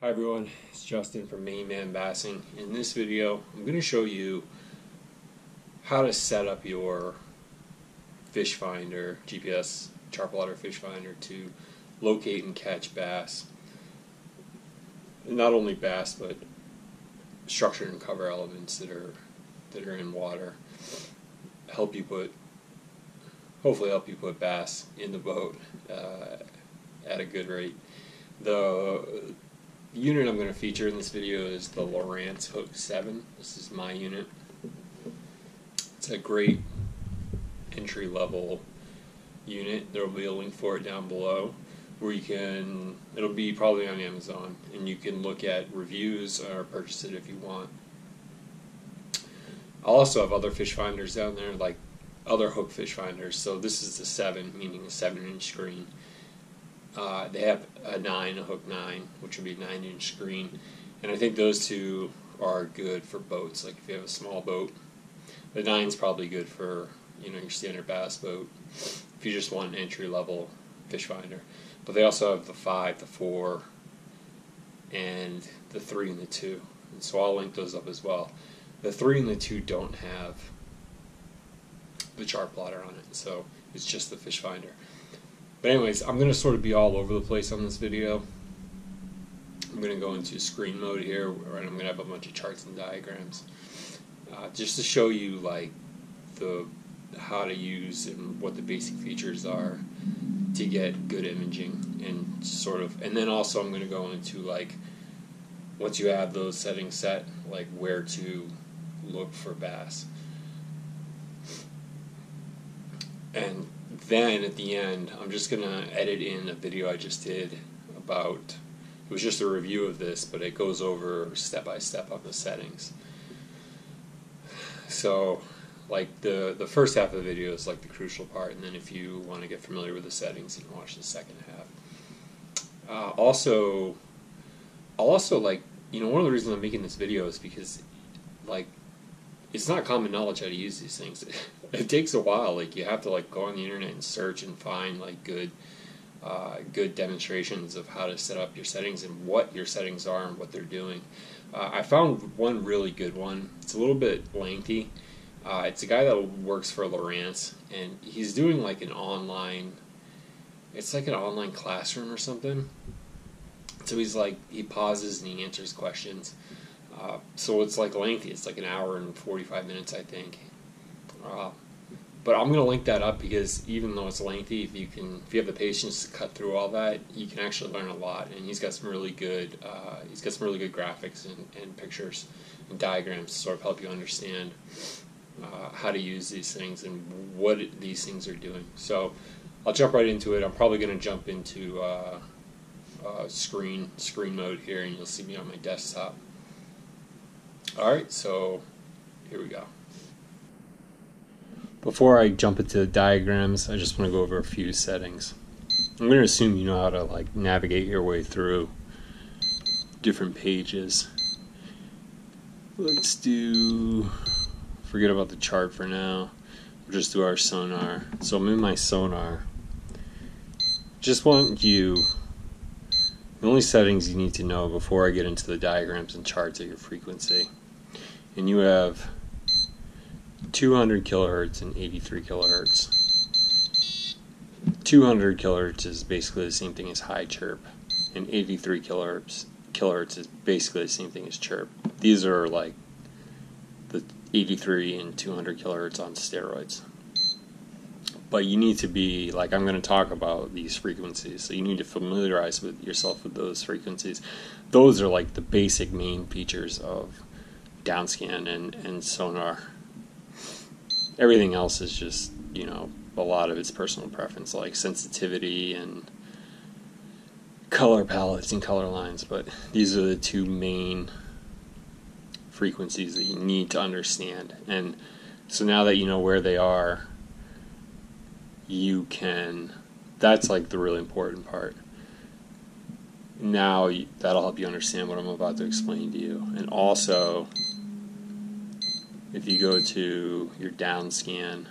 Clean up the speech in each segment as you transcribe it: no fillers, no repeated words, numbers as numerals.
Hi everyone, it's Justin from Main Man Bassing. In this video, I'm going to show you how to set up your fish finder, GPS chart plotter fish finder, to locate and catch bass. Not only bass, but structure and cover elements that are in water. Hopefully help you put bass in the boat at a good rate. The unit I'm going to feature in this video is the Lowrance Hook 7. This is my unit. It's a great entry-level unit. There will be a link for it down below where it'll be probably on Amazon, and you can look at reviews or purchase it if you want. I'll also have other fish finders down there, like other hook fish finders. So this is the 7, meaning a 7-inch screen. They have a 9, a hook 9, which would be a 9-inch screen, and I think those two are good for boats. Like if you have a small boat, the 9's probably good for your standard bass boat. If you just want an entry-level fish finder, but they also have the 5, the 4, and the 3 and the 2, and so I'll link those up as well. The 3 and the 2 don't have the chart plotter on it, so it's just the fish finder. But anyways, I'm going to sort of be all over the place on this video. I'm going to go into screen mode here, and I'm going to have a bunch of charts and diagrams, just to show you like how to use and what the basic features are to get good imaging, and then also I'm going to go into like once you have those settings set, like where to look for bass. And then at the end, I'm just going to edit in a video I just did about, it was just a review of this, but it goes over step by step on the settings. So like the first half of the video is like the crucial part, and then if you want to get familiar with the settings, you can watch the second half. Also like, one of the reasons I'm making this video is because like it's not common knowledge how to use these things. It takes a while. Like you have to like go on the internet and search and find like good demonstrations of how to set up your settings and what your settings are and what they're doing. I found one really good one. It's a little bit lengthy. It's a guy that works for Lowrance, and he's doing like it's like an online classroom or something. So he pauses and he answers questions. So it's like lengthy. It's like an hour and 45 minutes, I think. But I'm going to link that up because even though it's lengthy, if you have the patience to cut through all that, you can actually learn a lot. And he's got some really good graphics and pictures and diagrams to sort of help you understand how to use these things and what these things are doing. So I'll jump right into it. I'm probably going to jump into screen mode here, and you'll see me on my desktop. Alright, so here we go. Before I jump into the diagrams, I just want to go over a few settings. I'm going to assume you know how to like navigate your way through different pages. Forget about the chart for now. We'll just do our sonar. So I'm in my sonar. Just want the only settings you need to know before I get into the diagrams and charts are your frequency. And you have 200 kilohertz and 83 kilohertz. 200 kilohertz is basically the same thing as high chirp, and 83 kilohertz is basically the same thing as chirp. These are like the 83 and 200 kilohertz on steroids. But you need to be, like, I'm going to talk about these frequencies, so you need to familiarize yourself with those frequencies. Those are like the basic main features of Downscan and Sonar. Everything else is just, a lot of its personal preference, like sensitivity and color palettes and color lines, but these are the two main frequencies that you need to understand. And so now that you know where they are, that's like the really important part. Now that'll help you understand what I'm about to explain to you. And also, if you go to your Downscan,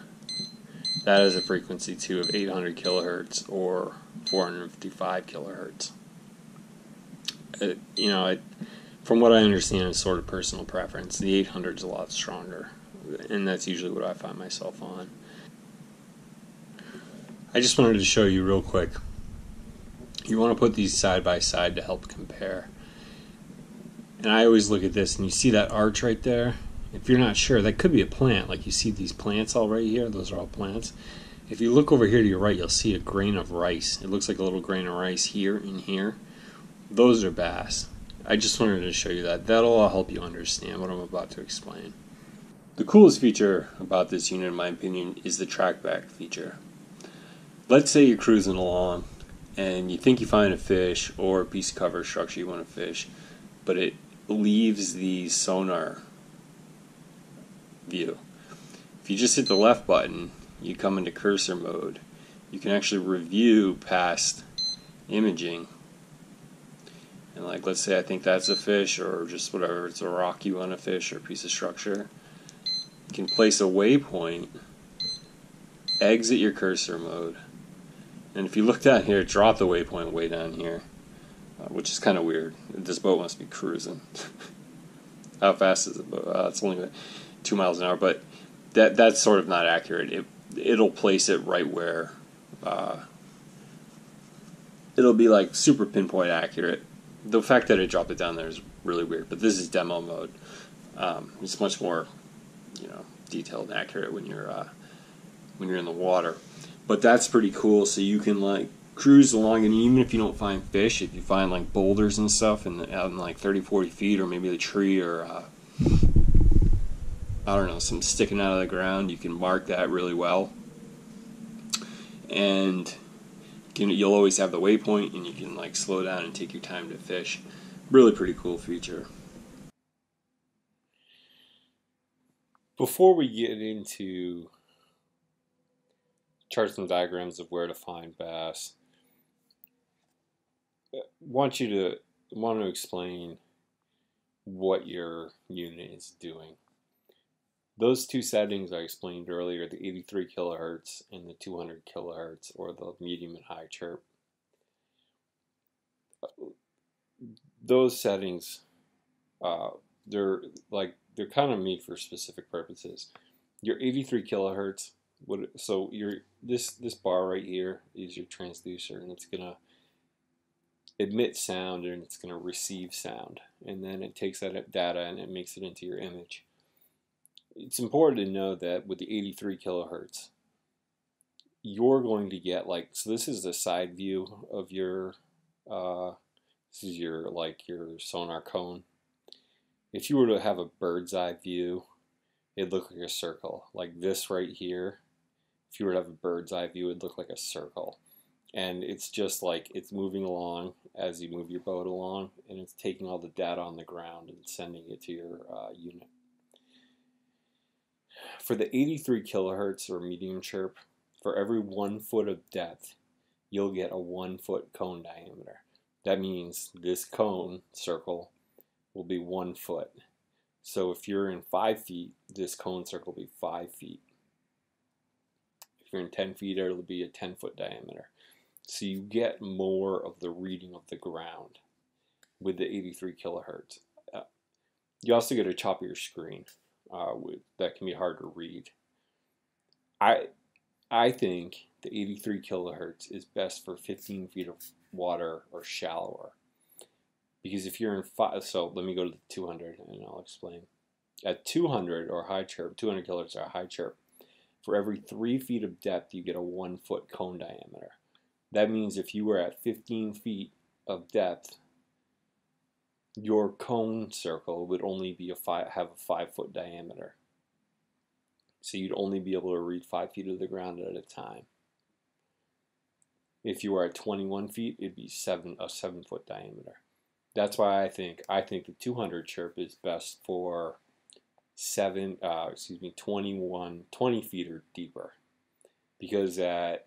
that is a frequency too of 800 kilohertz or 455 kilohertz. you know, from what I understand, it's sort of personal preference. The 800 is a lot stronger, and that's usually what I find myself on. I just wanted to show you real quick. You want to put these side by side to help compare. And I always look at this, and you see that arch right there? If you're not sure, that could be a plant. Like you see these plants all right here, those are all plants. If you look over here to your right, you'll see a grain of rice. It looks like a little grain of rice here and here. Those are bass. I just wanted to show you that. That'll all help you understand what I'm about to explain. The coolest feature about this unit, in my opinion, is the trackback feature. Let's say you're cruising along and you think you find a fish or a piece of cover structure you want to fish, but it leaves the sonar view. If you just hit the left button, you come into cursor mode. You can actually review past imaging. And like, let's say I think that's a fish, or just whatever, it's a rock you want to fish or a piece of structure. You can place a waypoint, exit your cursor mode, and if you look down here, drop the waypoint way down here, which is kind of weird. This boat must be cruising. How fast is the boat? It's only 2 miles an hour, but that's sort of not accurate. It'll place it right where it'll be like super pinpoint accurate. The fact that it dropped it down there is really weird, but this is demo mode. It's much more, detailed and accurate when you're in the water. But that's pretty cool. So you can like cruise along, and even if you don't find fish, if you find like boulders and stuff out in like 30-40 feet, or maybe a tree, or I don't know, something sticking out of the ground, you can mark that really well. And you'll always have the waypoint, and you can like slow down and take your time to fish. Really pretty cool feature. Before we get into charts and diagrams of where to find bass, I want to explain what your unit is doing. Those two settings I explained earlier, the 83 kilohertz and the 200 kilohertz, or the medium and high chirp. Those settings, they're kind of made for specific purposes. Your 83 kilohertz, so this bar right here is your transducer, and it's gonna emit sound and it's gonna receive sound, and then it takes that data and it makes it into your image. It's important to know that with the 83 kilohertz, you're going to get so this is the side view of your this is your sonar cone. If you were to have a bird's eye view, it'd look like a circle. Like this right here, if you were to have a bird's eye view, it'd look like a circle. And it's just like it's moving along as you move your boat along, and it's taking all the data on the ground and sending it to your unit. For the 83 kilohertz or medium chirp, for every 1 foot of depth, you'll get a 1 foot cone diameter. That means this cone circle will be 1 foot. So if you're in 5 feet, this cone circle will be 5 feet. If you're in 10 feet, it'll be a 10-foot diameter. So you get more of the reading of the ground with the 83 kilohertz. You also get a choppier screen. That can be hard to read. I think the 83 kilohertz is best for 15 feet of water or shallower. Because if you're in 5, so let me go to the 200 and I'll explain. At 200 or high chirp, 200 kilohertz or high chirp, for every 3 feet of depth, you get a 1 foot cone diameter. That means if you were at 15 feet of depth, your cone circle would only be have a 5 foot diameter. So you'd only be able to read 5 feet of the ground at a time. If you were at 21 feet, it'd be a 7 foot diameter. That's why I think the 200 chirp is best for 20 feet or deeper. Because at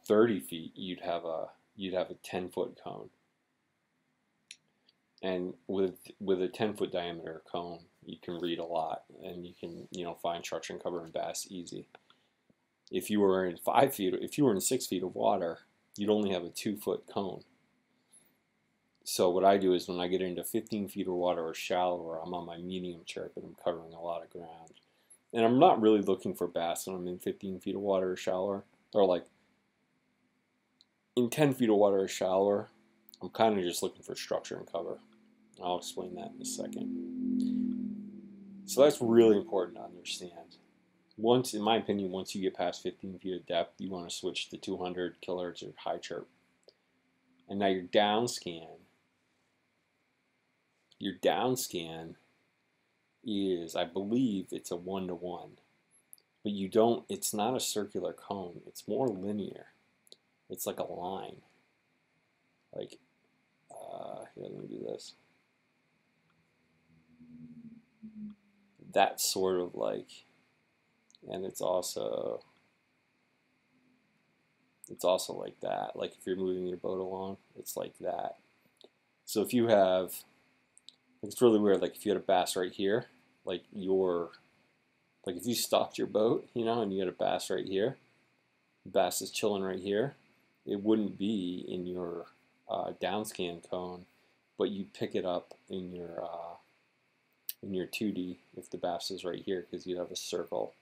30 feet, you'd have a 10 foot cone. And with a 10 foot diameter cone, you can read a lot, and you can find structure and cover and bass easy. If you were in 5 feet, if you were in 6 feet of water, you'd only have a 2 foot cone. So what I do is when I get into 15 feet of water or shallower, I'm on my medium chirp and I'm covering a lot of ground. And I'm not really looking for bass when I'm in 15 feet of water or shallower, or like in 10 feet of water or shallower. I'm kind of just looking for structure and cover. I'll explain that in a second. So that's really important to understand. Once, in my opinion, once you get past 15 feet of depth, you want to switch to 200 kilohertz or high chirp. And now your downscan is, I believe, it's a 1-to-1. But you don't, it's not a circular cone. It's more linear. It's like a line. Like, here, let me do this. That's sort of like, and it's also like that. Like if you're moving your boat along, it's like that. So if you have, it's really weird. Like if you had a bass right here, like if you stopped your boat, you know, and you had a bass right here, the bass is chilling right here, it wouldn't be in your downscan cone, but you pick it up in your 2D if the bass is right here, because you have a circle.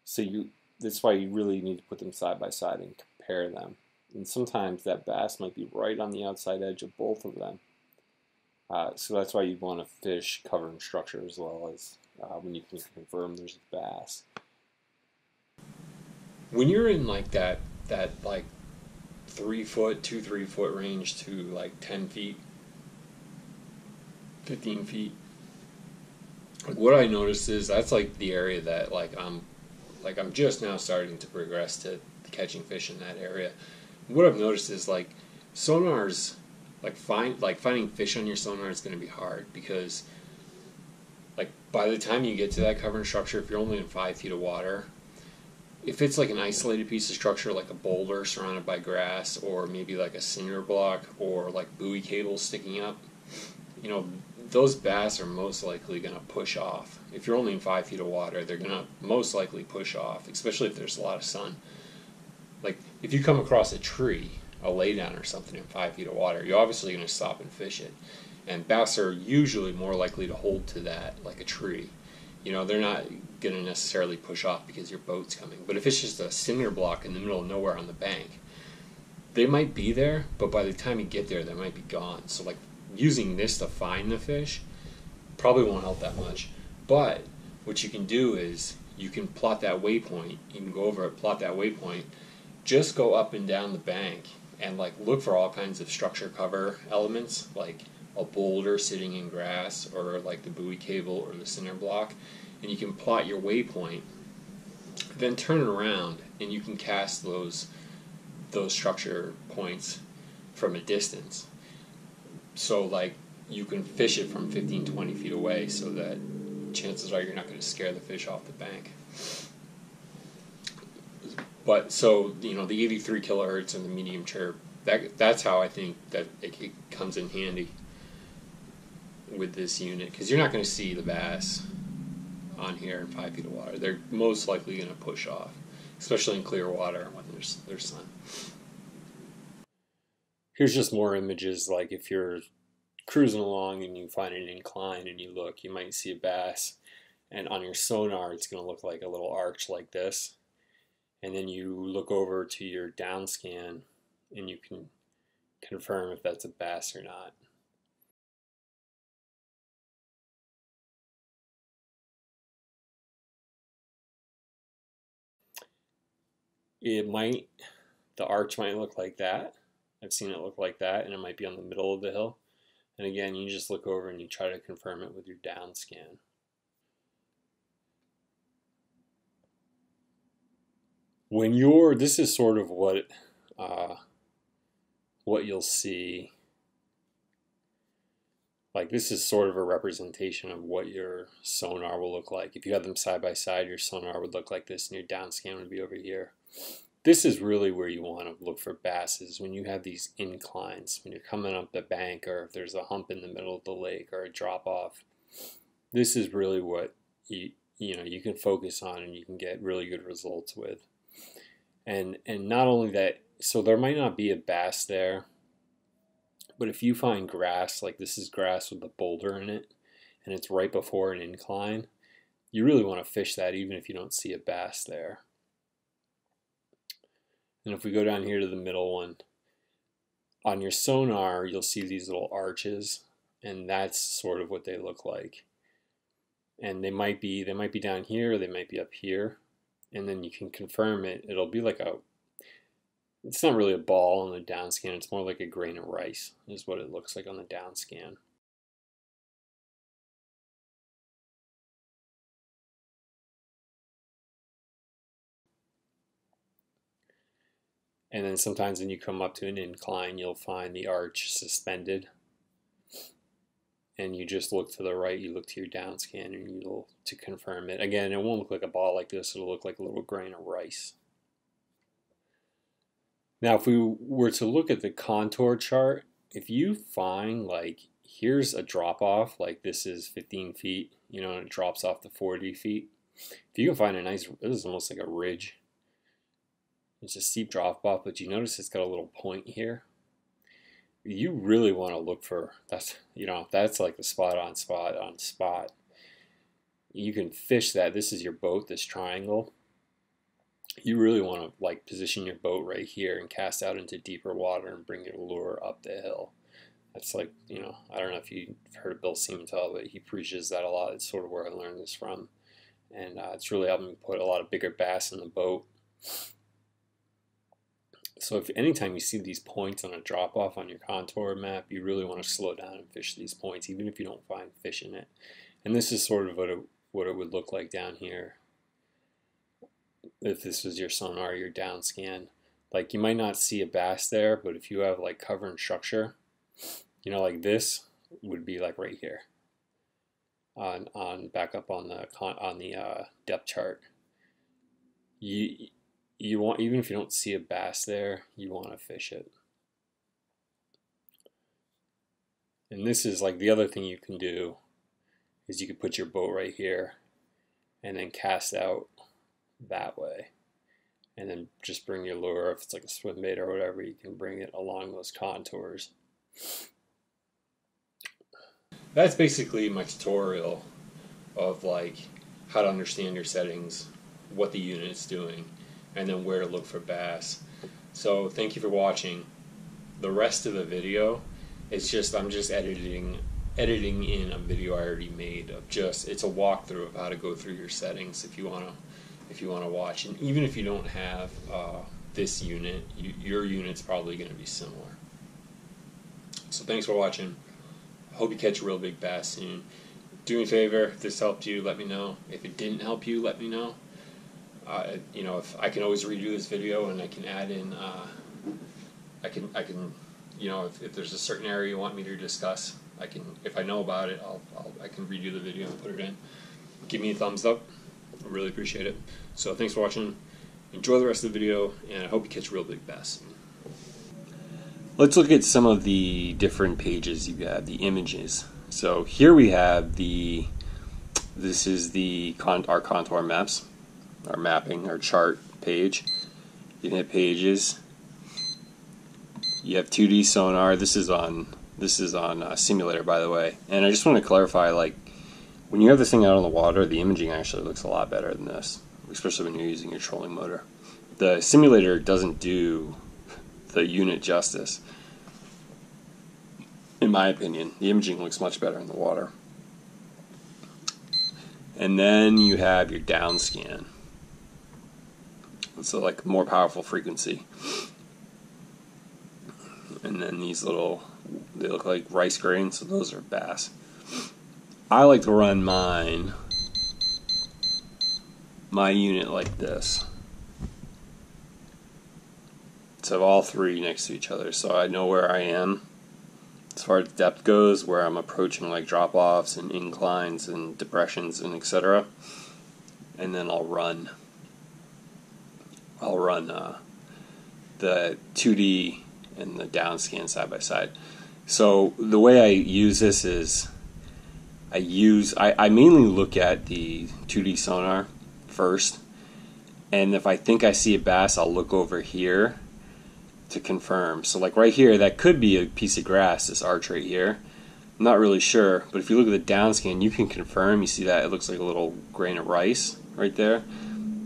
So that's why you really need to put them side by side and compare them. And sometimes that bass might be right on the outside edge of both of them. So that's why you want to fish cover and structure as well as when you can confirm there's a bass. When you're in like that like 3 foot, 2-3 foot range to like 10 feet, 15 feet, like what I noticed is that's like the area that I'm just now starting to progress to catching fish in that area. What I've noticed is like sonars, finding fish on your sonar is going to be hard, because like by the time you get to that cover and structure, if you're only in 5 feet of water, if it's like an isolated piece of structure like a boulder surrounded by grass, or maybe like a cinder block, or like buoy cables sticking up, you know, those bass are most likely going to push off. If you're only in 5 feet of water, they're going to most likely push off, especially if there's a lot of sun. Like if you come across a tree, a laydown or something in 5 feet of water, you're obviously going to stop and fish it. And bass are usually more likely to hold to that like a tree. You know, they're not going to necessarily push off because your boat's coming. But if it's just a cinder block in the middle of nowhere on the bank, they might be there, but by the time you get there, they might be gone. So like using this to find the fish probably won't help that much. But what you can do is you can plot that waypoint. You can go over it, plot that waypoint, just go up and down the bank and like look for all kinds of structure cover elements, like a boulder sitting in grass, or like the buoy cable or the cinder block, and you can plot your waypoint, then turn it around and you can cast those structure points from a distance. So like you can fish it from 15-20 feet away, so that chances are you're not going to scare the fish off the bank. But so, you know, the 83 kilohertz and the medium chirp, that's how I think that it comes in handy with this unit, because you're not going to see the bass on here in 5 feet of water. They're most likely going to push off, especially in clear water when there's sun. Here's just more images. Like if you're cruising along and you find an incline and you look, you might see a bass, and on your sonar it's going to look like a little arch like this. And then you look over to your downscan and you can confirm if that's a bass or not. The arch might look like that. I've seen it look like that, and it might be on the middle of the hill. And again, you just look over and you try to confirm it with your downscan. This is sort of what you'll see. Like this is sort of a representation of what your sonar will look like. If you had them side by side, your sonar would look like this and your downscan would be over here. This is really where you want to look for basses, when you have these inclines, when you're coming up the bank, or if there's a hump in the middle of the lake or a drop off. This is really what you can focus on and you can get really good results with. And not only that, so there might not be a bass there, But if you find grass, like this is grass with a boulder in it, and it's right before an incline, you really want to fish that even if you don't see a bass there. And if we go down here to the middle one, on your sonar, you'll see these little arches, and that's sort of what they look like. And they might be down here, or they might be up here. And then you can confirm it. It'll be like it's not really a ball on the downscan, it's more like a grain of rice is what it looks like on the downscan. And then sometimes when you come up to an incline, you'll find the arch suspended. And you just look to the right, you look to your downscan, and to confirm it. Again, it won't look like a ball like this, it'll look like a little grain of rice. Now, if we were to look at the contour chart, if you find like, here's a drop off, like this is 15 feet, you know, and it drops off to 40 feet. If you can find a nice, this is almost like a ridge. It's a steep drop off, but you notice it's got a little point here. You really want to look for, that's like the spot on spot on spot. You can fish that. This is your boat, this triangle. You really want to like position your boat right here and cast out into deeper water and bring your lure up the hill. That's like, you know, I don't know if you've heard of Bill Siementhal, but he preaches that a lot. It's sort of where I learned this from. And it's really helped me put a lot of bigger bass in the boat. So if anytime you see these points on a drop off on your contour map, you really want to slow down and fish these points, even if you don't find fish in it. And this is sort of what it would look like down here. If this was your sonar, your downscan, like you might not see a bass there, but if you have like cover and structure, you know, like this would be like right here on back up on the depth chart. You want, even if you don't see a bass there, you want to fish it. And this is like the other thing you can do is you can put your boat right here and then cast out that way, and then just bring your lure, if it's like a swim bait or whatever, you can bring it along those contours. That's basically my tutorial of like how to understand your settings, what the unit's doing, and then where to look for bass. So thank you for watching. The rest of the video is just, I'm just editing in a video I already made of just, it's a walkthrough of how to go through your settings if you want to watch. And even if you don't have this unit, your unit's probably going to be similar. So thanks for watching. Hope you catch a real big bass soon. Do me a favor, if this helped you, let me know. If it didn't help you, let me know. You know, if I can always redo this video and I can add in, I can, you know, if there's a certain area you want me to discuss, I can, if I know about it, I can redo the video and put it in. Give me a thumbs up. I really appreciate it. So thanks for watching. Enjoy the rest of the video, and I hope you catch a real big bass. Let's look at some of the different pages you have, the images. So here we have this is our contour maps, our mapping, our chart page. You can hit pages. You have 2D sonar. This is on simulator, by the way. And I just want to clarify, like, when you have this thing out on the water, the imaging actually looks a lot better than this, especially when you're using your trolling motor. The simulator doesn't do the unit justice. In my opinion, the imaging looks much better in the water. And then you have your downscan. So like more powerful frequency. And then these little, they look like rice grains, so those are bass. I like to run my unit like this. So I have all three next to each other, so I know where I am as far as depth goes, where I'm approaching like drop-offs and inclines and depressions and etc. And then I'll run the 2D and the downscan side by side. So the way I use this is I mainly look at the 2D sonar first, and if I think I see a bass, I'll look over here to confirm. So like right here, that could be a piece of grass, this arch right here. I'm not really sure, but if you look at the downscan, you can confirm. You see that it looks like a little grain of rice right there.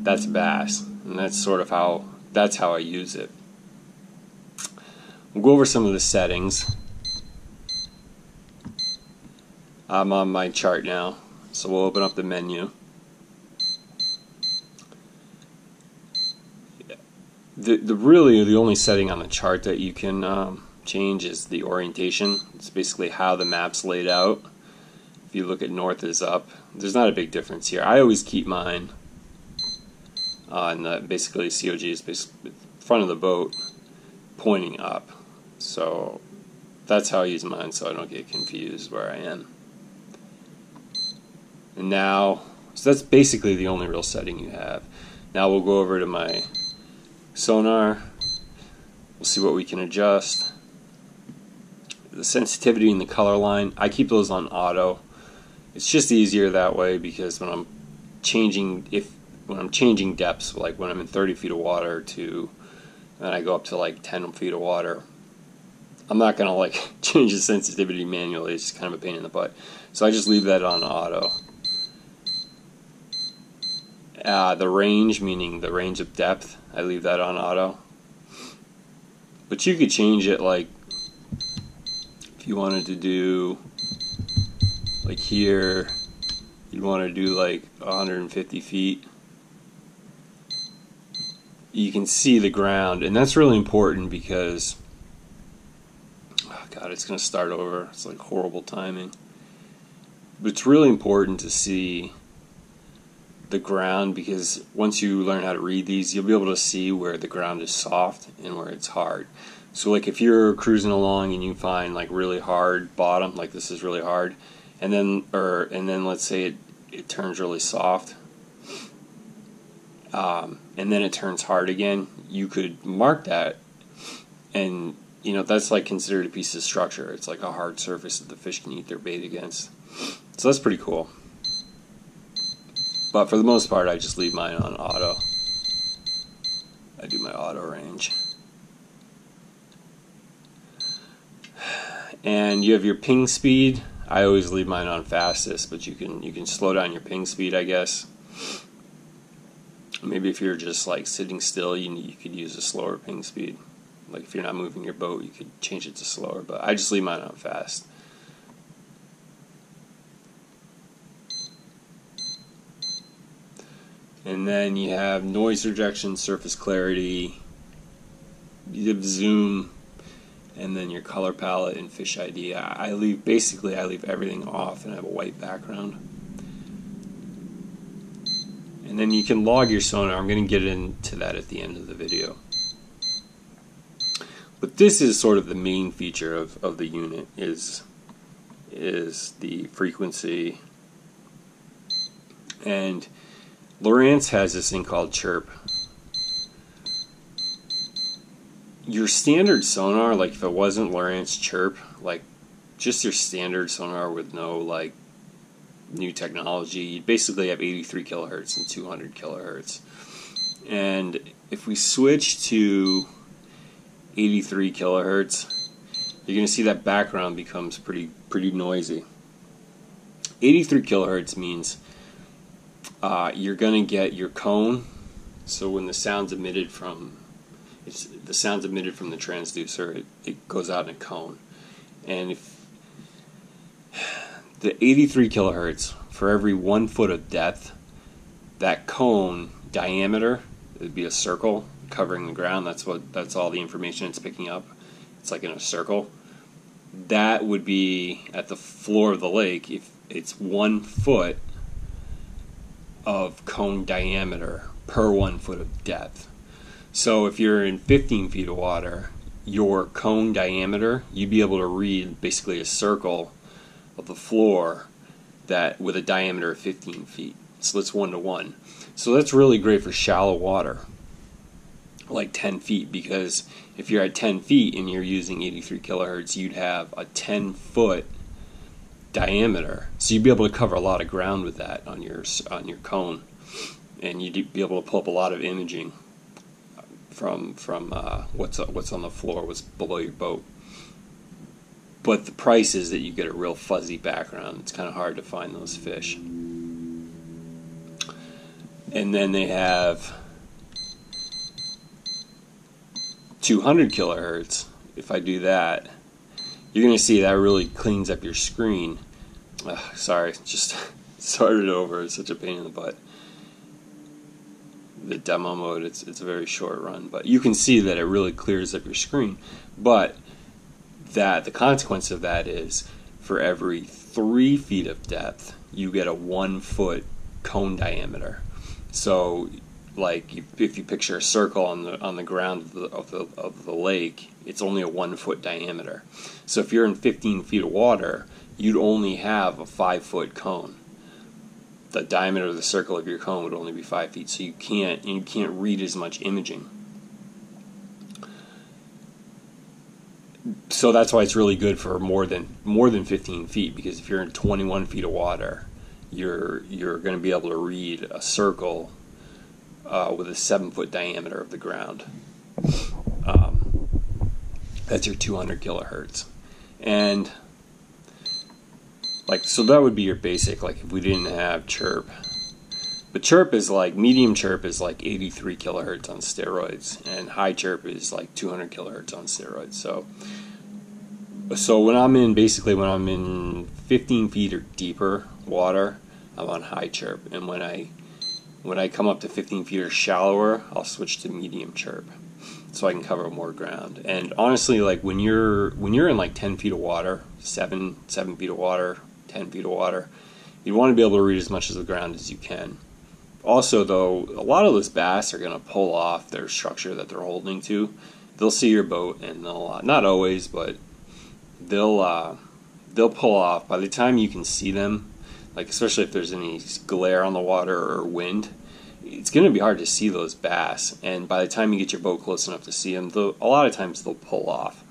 That's bass, and that's sort of how I use it. We'll go over some of the settings. I'm on my chart now, so we'll open up the menu. Really the only setting on the chart that you can change is the orientation. It's basically how the map's laid out. If you look at north is up, there's not a big difference here. I always keep mine on basically COG is basically front of the boat pointing up. So that's how I use mine, so I don't get confused where I am. And now, so that's basically the only real setting you have. Now we'll go over to my sonar. We'll see what we can adjust. The sensitivity and the color line, I keep those on auto. It's just easier that way, because when I'm changing depths, like when I'm in 30 feet of water to, and I go up to like 10 feet of water, I'm not gonna like change the sensitivity manually. It's just kind of a pain in the butt. So I just leave that on auto. The range, meaning the range of depth, I leave that on auto. But you could change it, like if you wanted to do like here, you'd want to do like 150 feet. You can see the ground, and that's really important because, oh God, it's going to start over. It's like horrible timing. But it's really important to see the ground, because once you learn how to read these, you'll be able to see where the ground is soft and where it's hard. So like if you're cruising along and you find like really hard bottom, like this is really hard, and then let's say it turns really soft, and then it turns hard again, you could mark that, and you know that's like considered a piece of structure. It's like a hard surface that the fish can eat their bait against. So that's pretty cool. But for the most part, I just leave mine on auto. I do my auto range. And you have your ping speed. I always leave mine on fastest, but you can slow down your ping speed, I guess. Maybe if you're just like sitting still, you could use a slower ping speed. Like if you're not moving your boat, you could change it to slower, but I just leave mine on fast. And then you have noise rejection, surface clarity, you have zoom, and then your color palette and fish ID. I leave everything off, and I have a white background. And then you can log your sonar. I'm going to get into that at the end of the video. But this is sort of the main feature of the unit is the frequency. And Lowrance has this thing called chirp. Your standard sonar, like if it wasn't Lowrance chirp, like just your standard sonar with no like new technology, you'd basically have 83 kilohertz and 200 kilohertz. And if we switch to 83 kilohertz, you're going to see that background becomes pretty noisy. 83 kilohertz means you're going to get your cone. So when the sound's emitted from the transducer, it goes out in a cone. And if the 83 kilohertz, for every 1 foot of depth, that cone diameter, it would be a circle covering the ground. That's all the information it's picking up. It's like in a circle. That would be at the floor of the lake if it's 1 foot of cone diameter per 1 foot of depth. So if you're in 15 feet of water, your cone diameter, you'd be able to read basically a circle of the floor that with a diameter of 15 feet. So it's 1 to 1. So that's really great for shallow water, like 10 feet, because if you're at 10 feet and you're using 83 kilohertz, you'd have a 10-foot diameter. So you'd be able to cover a lot of ground with that on your cone, and you'd be able to pull up a lot of imaging from what's on the floor, what's below your boat. But the price is that you get a real fuzzy background. It's kind of hard to find those fish. And then they have 200 kilohertz. If I do that, you're going to see that really cleans up your screen. Sorry, just started over. It's such a pain in the butt. The demo mode, it's a very short run, but you can see that it really clears up your screen. But the consequence of that is, for every 3 feet of depth, you get a 1 foot cone diameter. So, like if you picture a circle on the ground of the lake, it's only a 1 foot diameter. So if you're in 15 feet of water, you'd only have a 5 foot cone. The diameter of the circle of your cone would only be 5 feet, so you can't read as much imaging. So that's why it's really good for more than 15 feet, because if you're in 21 feet of water, you're going to be able to read a circle with a 7 foot diameter of the ground. That's your 200 kilohertz, and so that would be your basic. Like if we didn't have chirp, but chirp is medium chirp is 83 kilohertz on steroids, and high chirp is 200 kilohertz on steroids. So when I'm in 15 feet or deeper water, I'm on high chirp, and when I come up to 15 feet or shallower, I'll switch to medium chirp, so I can cover more ground. And honestly, when you're in 10 feet of water, 7 feet of water, 10 feet of water, you want to be able to read as much of the ground as you can. Also, though, a lot of those bass are going to pull off their structure that they're holding to. They'll see your boat, and they'll not always, but they'll pull off. By the time you can see them, especially if there's any glare on the water or wind, it's going to be hard to see those bass. And by the time you get your boat close enough to see them, a lot of times they'll pull off.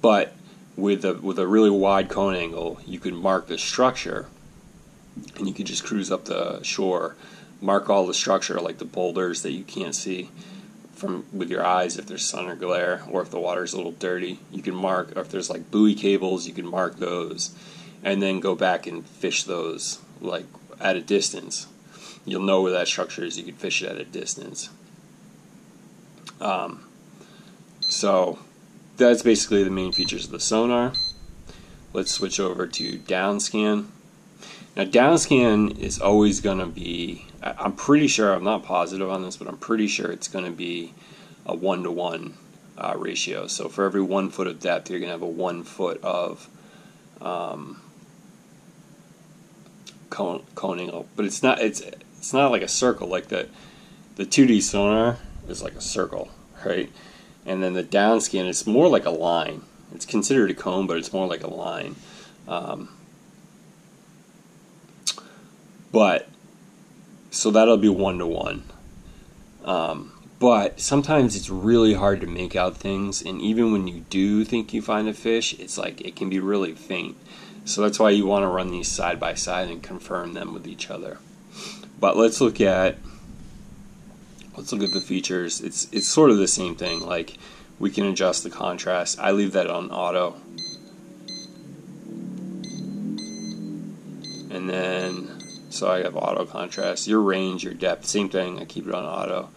But with a really wide cone angle, you can mark the structure, and you can just cruise up the shore, mark all the structure, like the boulders that you can't see with your eyes if there's sun or glare, or if the water's a little dirty. You can mark, or if there's buoy cables, you can mark those, and then go back and fish those at a distance. You'll know where that structure is. You can fish it at a distance. So that's basically the main features of the sonar. Let's switch over to Downscan. Now, Downscan is always going to be, I'm pretty sure, I'm not positive on this, but I'm pretty sure it's going to be a 1-to-1 ratio. So for every 1 foot of depth, you're going to have a 1 foot of cone angle. But it's not like a circle. Like the 2D sonar is like a circle, right? And then the Downscan, it's more like a line. It's considered a cone, but it's more like a line. So that'll be 1-to-1. But sometimes it's really hard to make out things, and even when you do think you find a fish, it's it can be really faint. So that's why you want to run these side by side and confirm them with each other. But let's look at the features. It's sort of the same thing. We can adjust the contrast. I leave that on auto. And then, so I have auto contrast. Your range, your depth, same thing. I keep it on auto.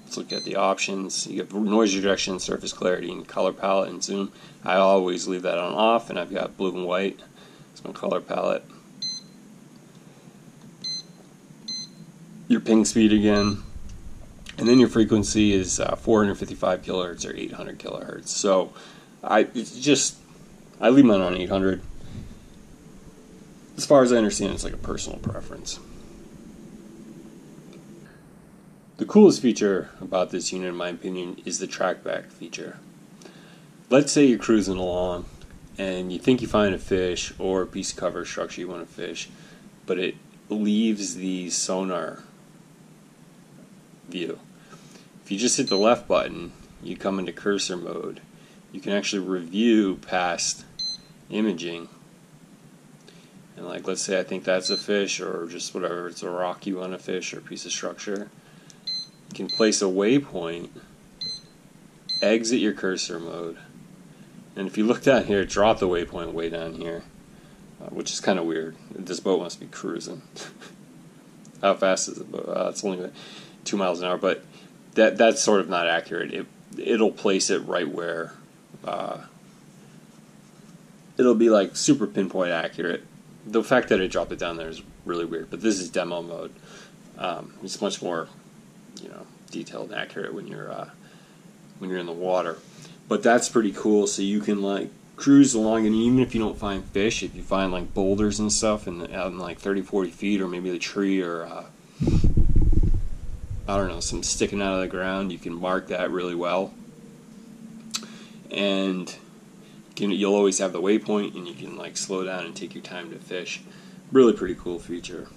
Let's look at the options. You have noise reduction, surface clarity, and color palette and zoom. I always leave that on off, and I've got blue and white. It's my color palette. Your ping speed again, and then your frequency is 455 kilohertz or 800 kilohertz. So I leave mine on 800. As far as I understand, it's like a personal preference. The coolest feature about this unit, in my opinion, is the trackback feature. Let's say you're cruising along and you think you find a fish or a piece of cover structure you want to fish, but it leaves the sonar view. If you just hit the left button, you come into cursor mode. You can actually review past imaging. And let's say I think that's a fish, or just whatever, it's a rock you want to fish or a piece of structure. You can place a waypoint, exit your cursor mode, and if you look down here, drop the waypoint way down here, which is kind of weird. This boat must be cruising. How fast is the boat? It's only 2 miles an hour, but that's sort of not accurate. It'll place it right where it'll be like super pinpoint accurate. The fact that it dropped it down there is really weird, but this is demo mode. It's much more, detailed and accurate when you're in the water. But that's pretty cool. So you can like cruise along, and even if you don't find fish, if you find like boulders and stuff out in like 30-40 feet, or maybe a tree, or I don't know, some sticking out of the ground, you can mark that really well. And you'll always have the waypoint, and you can like slow down and take your time to fish. Really pretty cool feature.